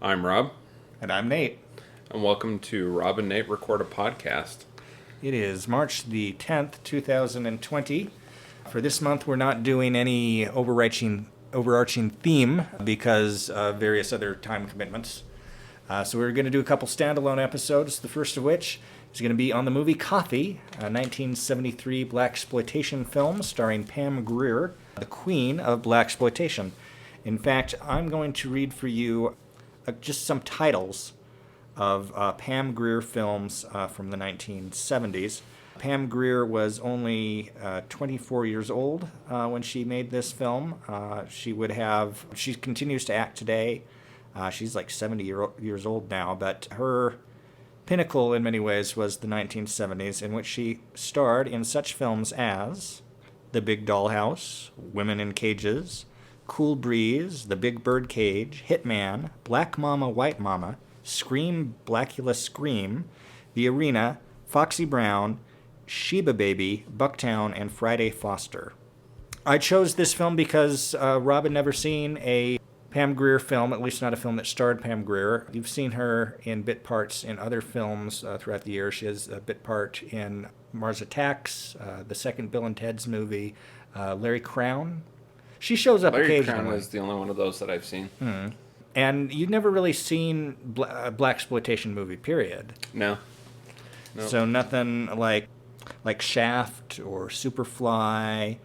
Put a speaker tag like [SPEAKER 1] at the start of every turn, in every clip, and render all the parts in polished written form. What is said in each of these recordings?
[SPEAKER 1] I'm Rob,
[SPEAKER 2] And I'm Nate.
[SPEAKER 1] and welcome to Rob and Nate Record a Podcast.
[SPEAKER 2] It is March the 10th, 2020. For this month, we're not doing any overarching theme because of various other time commitments. So we're going to do a couple standalone episodes, the first of which is going to be on the movie Coffy, a 1973 blaxploitation film starring Pam Grier, the queen of blaxploitation. In fact, I'm going to read for you just some titles of Pam Grier films from the 1970s. Pam Grier was only 24 years old when she made this film. She continues to act today. She's like 70 years old now, but her pinnacle in many ways was the 1970s, in which she starred in such films as The Big Dollhouse, Women in Cages, Cool Breeze, The Big Bird Cage, Hitman, Black Mama, White Mama, Scream, Blackula Scream, The Arena, Foxy Brown, Sheba Baby, Bucktown, and Friday Foster. I chose this film because Rob had never seen a Pam Grier film, at least not a film that starred Pam Grier. You've seen her in bit parts in other films throughout the year. She has a bit part in Mars Attacks, the second Bill and Ted's movie, Larry Crown. She shows up occasionally.
[SPEAKER 1] Larry Crown is the only one of those that I've seen.
[SPEAKER 2] And you've never really seen a blaxploitation movie, period.
[SPEAKER 1] No.
[SPEAKER 2] So nothing like Shaft or Superfly,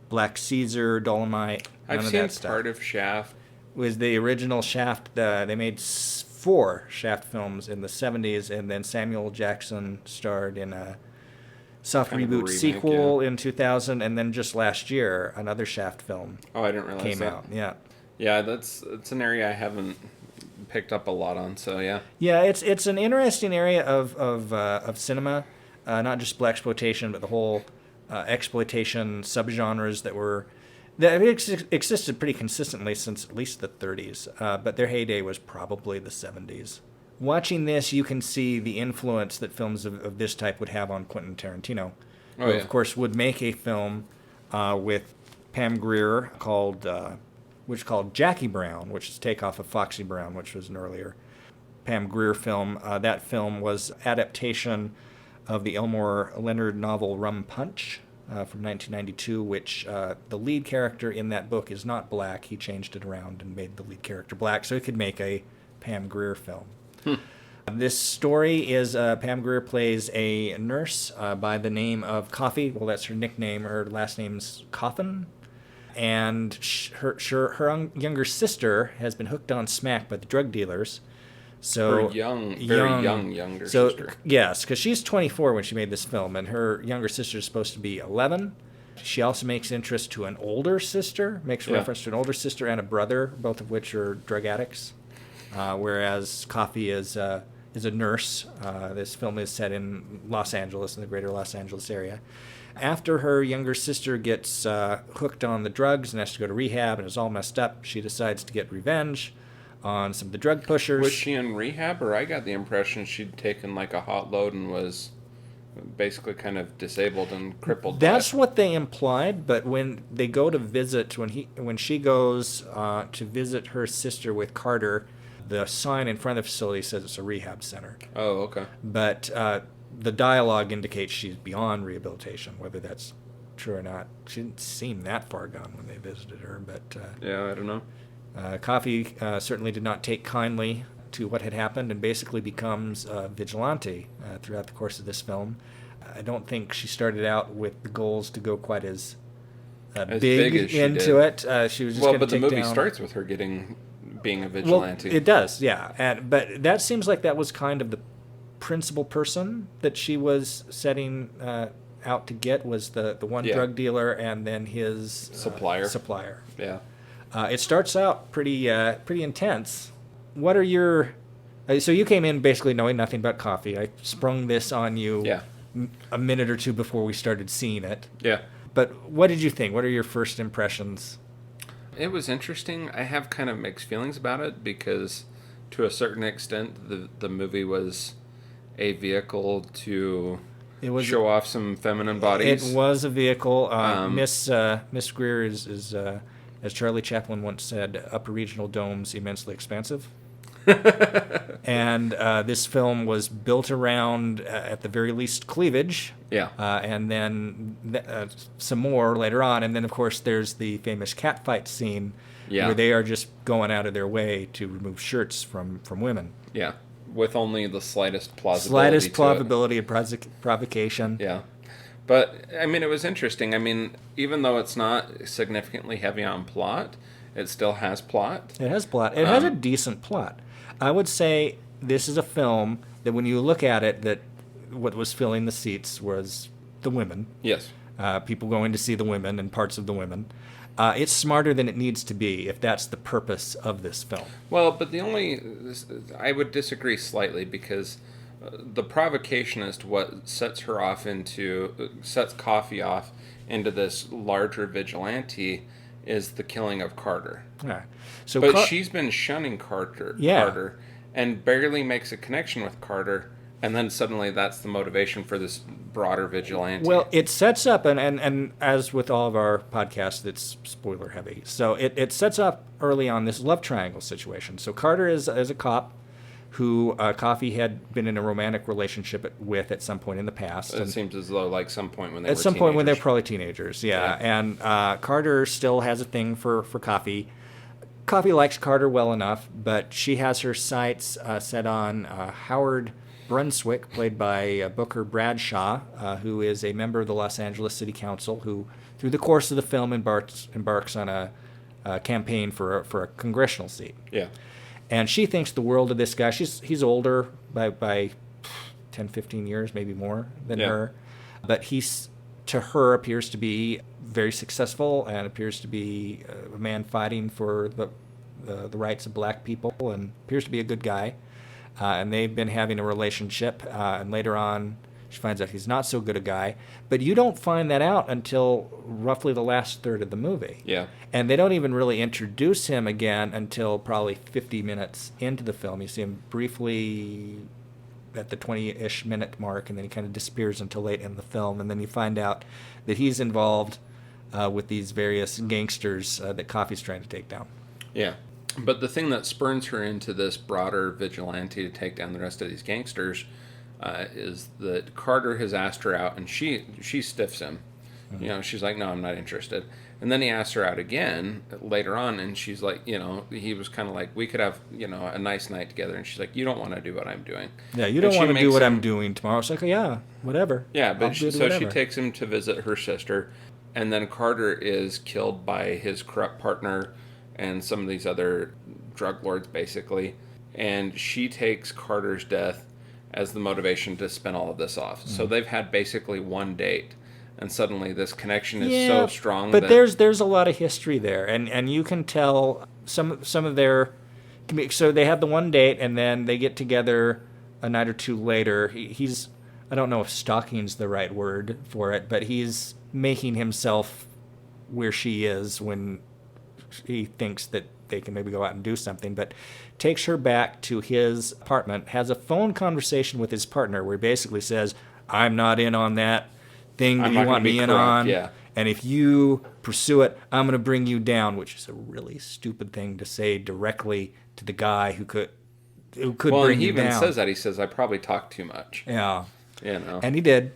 [SPEAKER 2] Black Caesar, Dolomite, none
[SPEAKER 1] I've
[SPEAKER 2] of
[SPEAKER 1] seen
[SPEAKER 2] that stuff.
[SPEAKER 1] part of Shaft.
[SPEAKER 2] Was the original Shaft. They made 4 Shaft films in the 70s, and then Samuel Jackson starred in a soft
[SPEAKER 1] Kind of a
[SPEAKER 2] reboot
[SPEAKER 1] remake,
[SPEAKER 2] sequel in 2000, and then just last year, another Shaft film
[SPEAKER 1] Oh, I didn't realize
[SPEAKER 2] came
[SPEAKER 1] that.
[SPEAKER 2] out. Yeah.
[SPEAKER 1] Yeah, that's an area I haven't picked up a lot on, so yeah.
[SPEAKER 2] Yeah, it's an interesting area of cinema, not just blaxploitation, but the whole exploitation subgenres that existed pretty consistently since at least the 30s, but their heyday was probably the 70s. Watching this, you can see the influence that films of this type would have on Quentin Tarantino, who, of course, would make a film with Pam Grier called Jackie Brown, which is a takeoff of Foxy Brown, which was an earlier Pam Grier film. That film was adaptation of the Elmore Leonard novel Rum Punch from 1992, which the lead character in that book is not black. He changed it around and made the lead character black so he could make a Pam Grier film. This story is Pam Grier plays a nurse by the name of Coffy. Well, that's her nickname. Her last name's Coffin. And her younger sister has been hooked on smack by the drug dealers. So
[SPEAKER 1] Very young younger sister.
[SPEAKER 2] Yes, because she's 24 when she made this film, and her younger sister is supposed to be 11. She also makes reference to an older sister and a brother, both of which are drug addicts. Whereas Coffy is a nurse. This film is set in Los Angeles, in the greater Los Angeles area. After her younger sister gets hooked on the drugs and has to go to rehab and is all messed up, she decides to get revenge on some of the drug pushers.
[SPEAKER 1] Was she in rehab, or I got the impression she'd taken like a hot load and was basically kind of disabled and crippled?
[SPEAKER 2] That's what they implied, but when they go to visit, when she goes to visit her sister with Carter, the sign in front of the facility says it's a rehab center.
[SPEAKER 1] Oh, okay.
[SPEAKER 2] But the dialogue indicates she's beyond rehabilitation, whether that's true or not. She didn't seem that far gone when they visited her, but
[SPEAKER 1] Yeah, I don't know.
[SPEAKER 2] Coffy certainly did not take kindly to what had happened and basically becomes a vigilante throughout the course of this film. I don't think she started out with the goals to go quite as big as she into did. It. She was just
[SPEAKER 1] but the movie starts with her being a vigilante.
[SPEAKER 2] Well, it does, yeah. But that seems like that was kind of the principal person that she was setting out to get, was the one drug dealer and then his supplier.
[SPEAKER 1] Yeah.
[SPEAKER 2] It starts out pretty intense. What are your... so you came in basically knowing nothing about Coffy. I sprung this on you a minute or two before we started seeing it.
[SPEAKER 1] Yeah.
[SPEAKER 2] But what did you think? What are your first impressions?
[SPEAKER 1] It was interesting. I have kind of mixed feelings about it because to a certain extent the movie was a vehicle to show off some feminine bodies.
[SPEAKER 2] It was a vehicle. Miss Grier is as Charlie Chaplin once said, upper regional domes immensely expansive. And this film was built around, at the very least, cleavage.
[SPEAKER 1] Yeah.
[SPEAKER 2] And then some more later on. And then, of course, there's the famous catfight scene where they are just going out of their way to remove shirts from women.
[SPEAKER 1] Yeah. With only the slightest plausibility.
[SPEAKER 2] And provocation.
[SPEAKER 1] Yeah. But, I mean, it was interesting. I mean, even though it's not significantly heavy on plot, it still has plot.
[SPEAKER 2] It has plot. It has a decent plot. I would say this is a film that when you look at it, that what was filling the seats was the women.
[SPEAKER 1] Yes.
[SPEAKER 2] People going to see the women and parts of the women. It's smarter than it needs to be if that's the purpose of this film.
[SPEAKER 1] Well, but I would disagree slightly because the provocation as to what sets Coffy off into this larger vigilante is the killing of Carter.
[SPEAKER 2] Yeah.
[SPEAKER 1] But she's been shunning Carter and barely makes a connection with Carter, and then suddenly that's the motivation for this broader vigilante.
[SPEAKER 2] Well, it sets up, and as with all of our podcasts, it's spoiler heavy. So it sets up early on this love triangle situation. So Carter is a cop who Coffy had been in a romantic relationship with at some point in the past.
[SPEAKER 1] It seems as though like some point when they were
[SPEAKER 2] at some point when they're probably teenagers, yeah. And Carter still has a thing for Coffy. Coffy likes Carter well enough, but she has her sights set on Howard Brunswick, played by Booker Bradshaw, who is a member of the Los Angeles City Council, who, through the course of the film, embarks on a campaign for a congressional seat.
[SPEAKER 1] Yeah.
[SPEAKER 2] And she thinks the world of this guy. He's older by 10, 15 years, maybe more than her. But he's, to her, appears to be very successful and appears to be a man fighting for the rights of black people and appears to be a good guy. And they've been having a relationship. And later on, she finds out he's not so good a guy. But you don't find that out until roughly the last third of the movie.
[SPEAKER 1] Yeah.
[SPEAKER 2] And they don't even really introduce him again until probably 50 minutes into the film. You see him briefly at the 20-ish minute mark, and then he kind of disappears until late in the film. And then you find out that he's involved with these various gangsters that Coffy's trying to take down.
[SPEAKER 1] Yeah. But the thing that spurns her into this broader vigilante to take down the rest of these gangsters is that Carter has asked her out, and she stiffs him. Mm-hmm. You know, she's like, no, I'm not interested. And then he asks her out again later on, and she's like, you know, he was kind of like, we could have, you know, a nice night together. And she's like, you don't want to do what I'm doing.
[SPEAKER 2] Yeah, you don't want to do what I'm doing tomorrow. It's like, yeah, whatever.
[SPEAKER 1] Yeah, but she takes him to visit her sister, and then Carter is killed by his corrupt partner and some of these other drug lords, basically. And she takes Carter's death as the motivation to spin all of this off. Mm. So they've had basically one date, and suddenly this connection is so strong.
[SPEAKER 2] But there's a lot of history there, and you can tell some of their. So they have the one date, and then they get together a night or two later. He's, I don't know if stalking's the right word for it, but he's making himself where she is when he thinks that they can maybe go out and do something, but takes her back to his apartment, has a phone conversation with his partner where he basically says, I'm not in on that thing that you want me in on. Yeah. And if you pursue it, I'm going to bring you down, which is a really stupid thing to say directly to the guy who could bring you down. Well, he even
[SPEAKER 1] says that. He says, I probably talk too much.
[SPEAKER 2] Yeah.
[SPEAKER 1] You know.
[SPEAKER 2] And he did.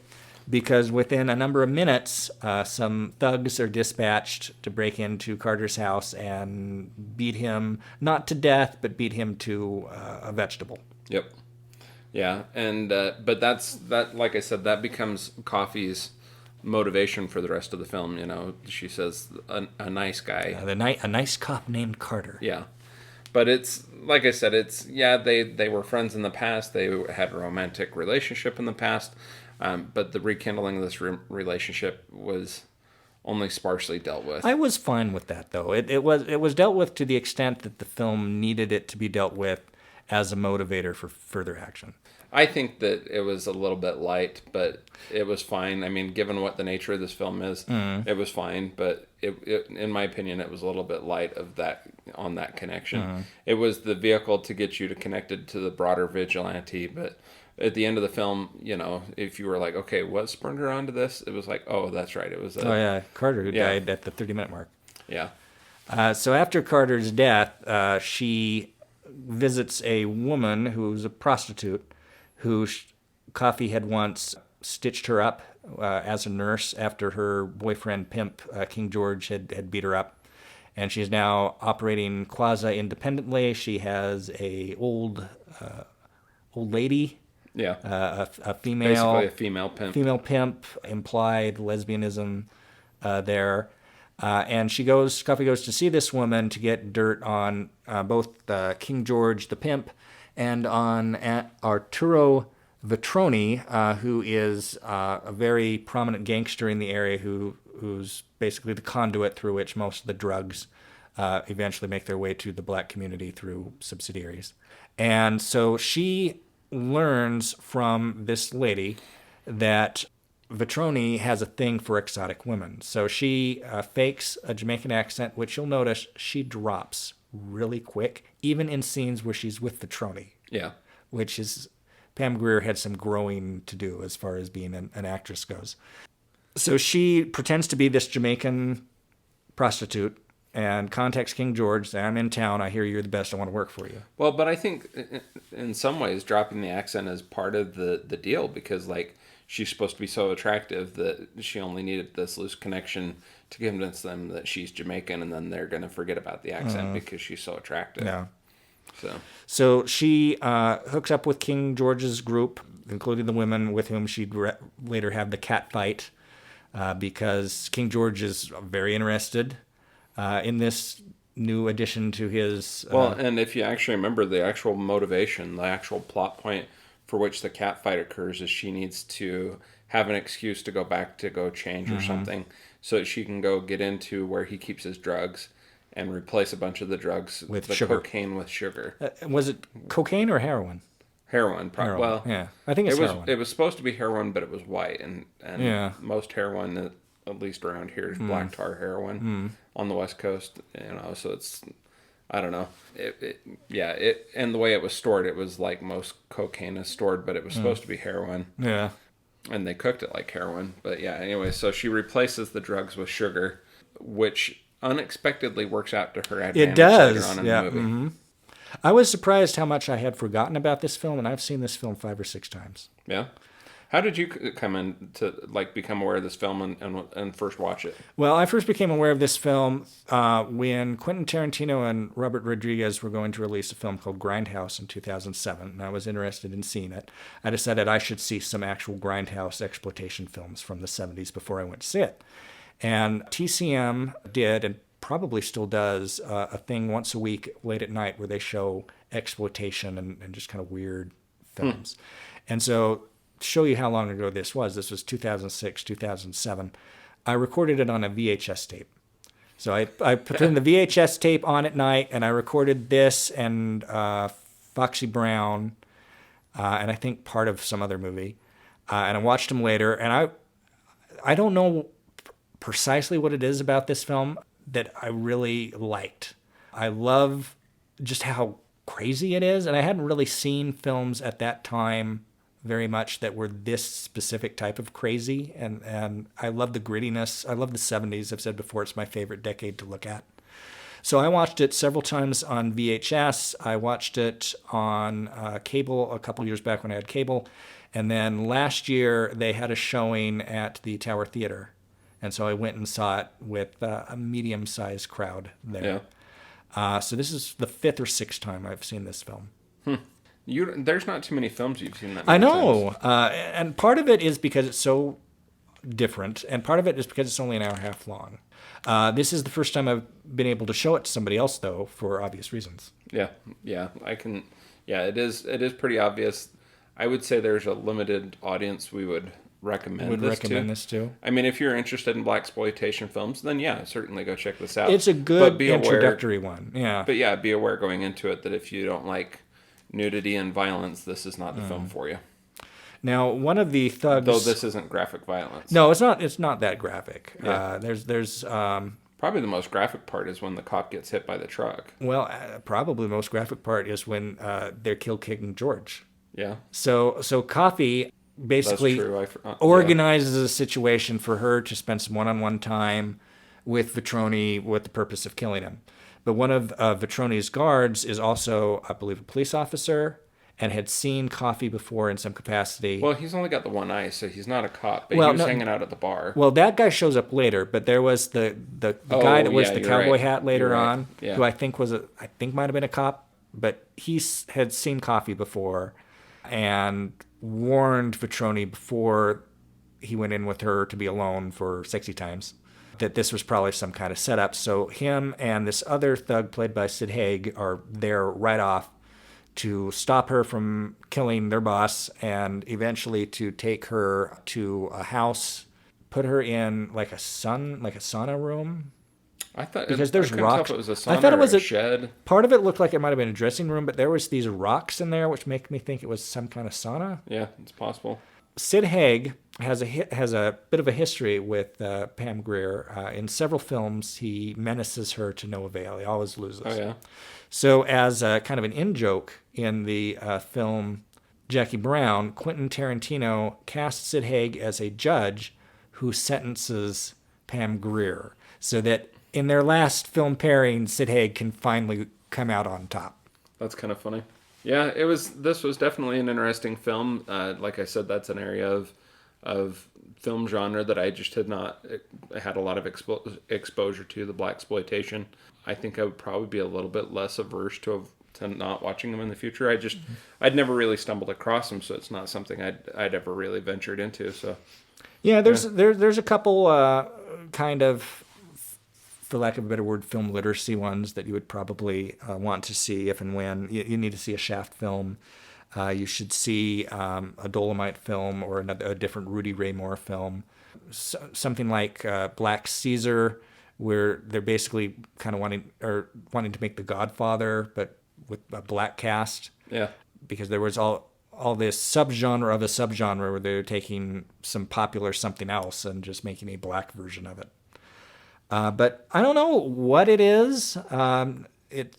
[SPEAKER 2] Because within a number of minutes, some thugs are dispatched to break into Carter's house and beat him, not to death, but beat him to a vegetable.
[SPEAKER 1] Yep. Yeah, and but that. Like I said, that becomes Coffy's motivation for the rest of the film. You know, she says a nice guy,
[SPEAKER 2] a nice cop named Carter.
[SPEAKER 1] Yeah, but it's like I said, they were friends in the past. They had a romantic relationship in the past. But the rekindling of this relationship was only sparsely dealt with.
[SPEAKER 2] I was fine with that, though. It was dealt with to the extent that the film needed it to be dealt with as a motivator for further action.
[SPEAKER 1] I think that it was a little bit light, but it was fine. I mean, given what the nature of this film is, it was fine. But it, in my opinion, it was a little bit light of that connection. It was the vehicle to get you to connected to the broader vigilante, but at the end of the film, you know, if you were like, okay, what spurred her onto this? It was like, oh, that's right. It was
[SPEAKER 2] Carter who died at the 30-minute mark.
[SPEAKER 1] Yeah.
[SPEAKER 2] So after Carter's death, she visits a woman who's a prostitute who Coffy had once stitched her up as a nurse after her boyfriend pimp, King George, had beat her up. And she's now operating quasi-independently. She has a old lady.
[SPEAKER 1] Yeah.
[SPEAKER 2] A female.
[SPEAKER 1] Basically a female pimp.
[SPEAKER 2] Female pimp, implied lesbianism there. And Coffy goes to see this woman to get dirt on both King George the pimp and on Arturo Vetroni, who is a very prominent gangster in the area who's basically the conduit through which most of the drugs eventually make their way to the black community through subsidiaries. And so she learns from this lady that Vetroni has a thing for exotic women. So she fakes a Jamaican accent, which you'll notice she drops really quick, even in scenes where she's with Vetroni.
[SPEAKER 1] Yeah.
[SPEAKER 2] Which is, Pam Grier had some growing to do as far as being an actress goes. So she pretends to be this Jamaican prostitute and contacts King George, saying, I'm in town, I hear you're the best, I want to work for you.
[SPEAKER 1] Well, but I think in some ways dropping the accent is part of the deal, because like she's supposed to be so attractive that she only needed this loose connection to convince them that she's Jamaican, and then they're going to forget about the accent because she's so attractive.
[SPEAKER 2] Yeah.
[SPEAKER 1] So
[SPEAKER 2] she hooks up with King George's group, including the women with whom she'd later have the cat fight, because King George is very interested in this new addition to his...
[SPEAKER 1] Well, and if you actually remember the actual motivation, the actual plot point for which the cat fight occurs is she needs to have an excuse to go back to go change or something so that she can go get into where he keeps his drugs and replace a bunch of the drugs
[SPEAKER 2] with
[SPEAKER 1] the
[SPEAKER 2] sugar.
[SPEAKER 1] cocaine with sugar.
[SPEAKER 2] Was it cocaine or heroin?
[SPEAKER 1] Heroin. Well,
[SPEAKER 2] yeah. I think it's heroin.
[SPEAKER 1] It was supposed to be heroin, but it was white. And
[SPEAKER 2] yeah.
[SPEAKER 1] Most heroin, at least around here, is black tar heroin on the West Coast. So it's, I don't know. And the way it was stored, it was like most cocaine is stored, but it was supposed to be heroin.
[SPEAKER 2] Yeah.
[SPEAKER 1] And they cooked it like heroin. But yeah, anyway, so she replaces the drugs with sugar, which unexpectedly works out to her advantage.
[SPEAKER 2] It does.
[SPEAKER 1] Later on in
[SPEAKER 2] yeah.
[SPEAKER 1] the movie.
[SPEAKER 2] Mm-hmm. I was surprised how much I had forgotten about this film, and I've seen this film 5 or 6 times.
[SPEAKER 1] Yeah. How did you come in to become aware of this film and first watch it?
[SPEAKER 2] Well, I first became aware of this film when Quentin Tarantino and Robert Rodriguez were going to release a film called Grindhouse in 2007, and I was interested in seeing it. I decided I should see some actual Grindhouse exploitation films from the 70s before I went to see it. And TCM did, and probably still does, a thing once a week late at night where they show exploitation and just kind of weird films. And so, to show you how long ago this was 2006, 2007, I recorded it on a VHS tape. So I put in the VHS tape on at night, and I recorded this and Foxy Brown, and I think part of some other movie. And I watched them later, and I don't know precisely what it is about this film that I really liked. I love just how crazy it is, and I hadn't really seen films at that time very much that were this specific type of crazy, and I love the grittiness. I love the 70s. I've said before, it's my favorite decade to look at. So I watched it several times on VHS. I watched it on cable a couple years back when I had cable, and then last year they had a showing at the Tower Theater. And so I went and saw it with a medium-sized crowd there. Yeah. So this is the 5th or 6th time I've seen this film.
[SPEAKER 1] There's not too many films you've seen that
[SPEAKER 2] many
[SPEAKER 1] times.
[SPEAKER 2] I know. And part of it is because it's so different, and part of it is because it's only an hour and a half long. This is the first time I've been able to show it to somebody else, though, for obvious reasons.
[SPEAKER 1] Yeah, I can. Yeah, it is pretty obvious. I would say there's a limited audience we would recommend this to. I mean, if you're interested in blaxploitation films, then yeah, certainly go check this out.
[SPEAKER 2] It's a good introductory one. Yeah.
[SPEAKER 1] But yeah, be aware going into it that if you don't like nudity and violence, this is not the film for you.
[SPEAKER 2] Now, one of the thugs...
[SPEAKER 1] Though this isn't graphic violence.
[SPEAKER 2] No, it's not. It's not that graphic.
[SPEAKER 1] Yeah.
[SPEAKER 2] There's
[SPEAKER 1] probably the most graphic part is when the cop gets hit by the truck.
[SPEAKER 2] Well, probably the most graphic part is when they kill King George.
[SPEAKER 1] Yeah.
[SPEAKER 2] So Coffy basically organizes a situation for her to spend some one-on-one time with Vetroni with the purpose of killing him. But one of Vitroni's guards is also, I believe, a police officer and had seen Coffy before in some capacity.
[SPEAKER 1] Well, he's only got the one eye, so he's not a cop, but he was hanging out at the bar.
[SPEAKER 2] Well, that guy shows up later, but there was the guy that wears the cowboy hat later on, who I think might have been a cop, but he had seen Coffy before and warned Vitroni before he went in with her to be alone for 60 times that this was probably some kind of setup. So him and this other thug played by Sid Haig are there right off to stop her from killing their boss and eventually to take her to a house, put her in like a sauna room.
[SPEAKER 1] I thought
[SPEAKER 2] because there's rocks.
[SPEAKER 1] It was a sauna. I thought it was a shed.
[SPEAKER 2] Part of it looked like it might have been a dressing room, but there was these rocks in there, which make me think it was some kind of sauna.
[SPEAKER 1] Yeah, it's possible.
[SPEAKER 2] Sid Haig has a bit of a history with Pam Grier. In several films, he menaces her to no avail. He always loses.
[SPEAKER 1] Oh, yeah.
[SPEAKER 2] So as a kind of an in-joke in the film Jackie Brown, Quentin Tarantino cast Sid Haig as a judge who sentences Pam Grier so that in their last film pairing, Sid Haig can finally come out on top.
[SPEAKER 1] That's kind of funny. Yeah, this was definitely an interesting film. Like I said, that's an area of film genre that I just had not had a lot of exposure to, the blaxploitation. I think I would probably be a little bit less averse to not watching them in the future. I'd never really stumbled across them, so it's not something I'd ever really ventured into. So
[SPEAKER 2] yeah, there's a couple kind of, for lack of a better word, film literacy ones that you would probably want to see if and when. You need to see a Shaft film. You should see a Dolomite film or a different Rudy Ray Moore film. Something like Black Caesar, where they're basically kind of wanting to make The Godfather, but with a black cast.
[SPEAKER 1] Yeah. Because
[SPEAKER 2] there was all this subgenre of a subgenre where they're taking some popular something else and just making a black version of it. But I don't know what it is. It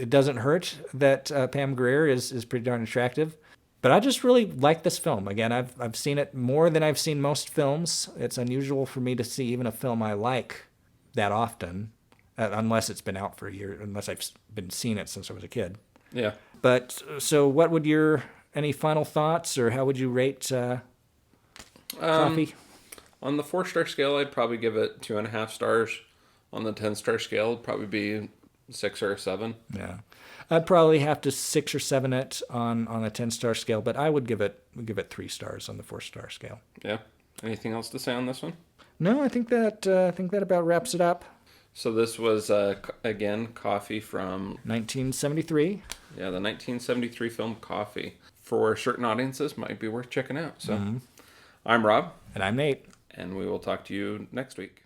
[SPEAKER 2] doesn't hurt that Pam Grier is pretty darn attractive. But I just really like this film. Again, I've seen it more than I've seen most films. It's unusual for me to see even a film I like that often, unless it's been out for a year, unless I've been seeing it since I was a kid.
[SPEAKER 1] Yeah.
[SPEAKER 2] But so what would any final thoughts, or how would you rate Coffy?
[SPEAKER 1] On the 4-star scale, I'd probably give it 2.5 stars. On the 10-star scale, it'd probably be 6 or a 7.
[SPEAKER 2] Yeah. I'd probably have to 6 or 7 it on a 10-star scale, but I would give it 3 stars on the 4-star scale.
[SPEAKER 1] Yeah. Anything else to say on this one?
[SPEAKER 2] No, I think that about wraps it up.
[SPEAKER 1] So this was again Coffy from
[SPEAKER 2] 1973.
[SPEAKER 1] Yeah, the 1973 film Coffy. For certain audiences, might be worth checking out. So, I'm Rob,
[SPEAKER 2] and I'm Nate,
[SPEAKER 1] and we will talk to you next week.